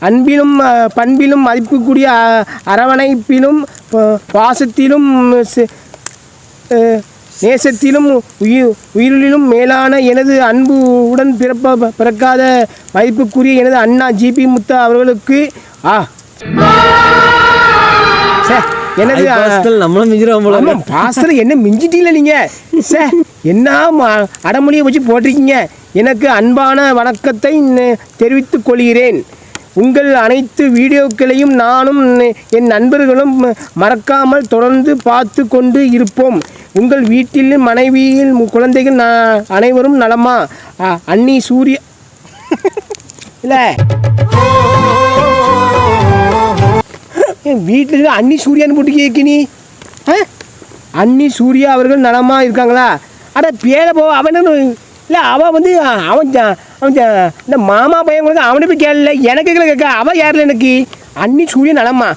அன்பிலும் பண்பிலும் மதிப்புக்குரிய அரவணைப்பிலும் பாசத்திலும் நேசத்திலும் உயிரிலும் மேலான எனது அன்பு உடன் பிறக்காத மதிப்புக்குரிய எனது அண்ணா ஜிபி முத்தா அவர்களுக்கு எனது பாசத்தில் என்ன மிஞ்சிட்டீங்கள நீங்கள் என்ன அடமொழியை வச்சு போட்டிருக்கீங்க. எனக்கு அன்பான வணக்கத்தை தெரிவித்துக் கொள்கிறேன். உங்கள் அனைத்து வீடியோக்களையும் நானும் என் நண்பர்களும் மறக்காமல் தொடர்ந்து பார்த்து கொண்டு இருப்போம். உங்கள் வீட்டில் மனைவியில் குழந்தைகள் அனைவரும் நலமா? அண்ணி சூர்யா இல்லை என் வீட்டில் அண்ணி சூர்யான்னு போட்டு கேட்கினி. அண்ணி சூர்யா அவர்கள் நலமா இருக்காங்களா? அட பேரை போ அவனு இல்லை அவன் வந்து அவன் இந்த மாமா பையன் கொடுக்க அவனை போய் கேட்கல எனக்கு கேட்க அவன் யாரில் எனக்கு அண்ணி சூரியன் நலமா?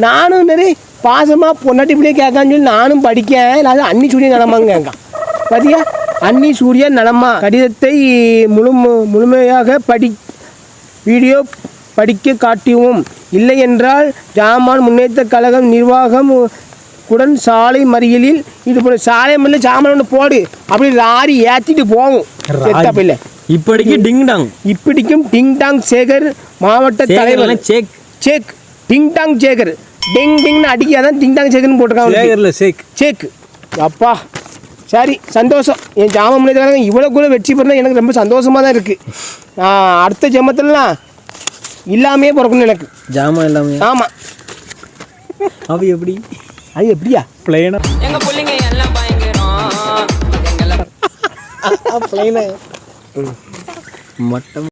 நானும் நிறைய பாசமாக பொன்னாட்டி இப்படியே கேட்கான்னு சொல்லி நானும் படிக்கேன். இல்லை அண்ணி சூரியன் நலமாங்க கேட்கான் பார்த்தியா? அண்ணி சூரியன் நலமா? கடிதத்தை முழுமையாக வீடியோ படிக்க காட்டியும் இல்லை என்றால் ஜாமான் முன்னேற்ற கழகம் நிர்வாகம் உடன் சாலை மறியலில் இது சாலை மறியல் ஜாமான் ஒன்று போடு அப்படி லாரி ஏற்றிட்டு போகும். இல்லை இப்படிக்கும் டிங் டாங் சேகர் மாவட்ட தலைவர் சேக் டிங் டாங் சேகர் டிங் டிங்னு அடிக்காதான் டிங் டாங் சேகர்னு போட்டிருக்காங்க. சேக் அப்பா சரி சந்தோஷம். என் ஜாமான் முன்னேற்ற இவ்வளோ கூட வெற்றி பெறணும் எனக்கு ரொம்ப சந்தோஷமாக தான் இருக்குது. அடுத்த ஜென்மத்திலலாம் இல்லாமே பிறக்கணும் எனக்கு ஜாமான் இல்லாமல். ஆமாம் அது எப்படி அது எப்படியா பிளைனா எங்க பிள்ளைங்க எல்லாம் பயங்கரம் பிளைனா மட்டம்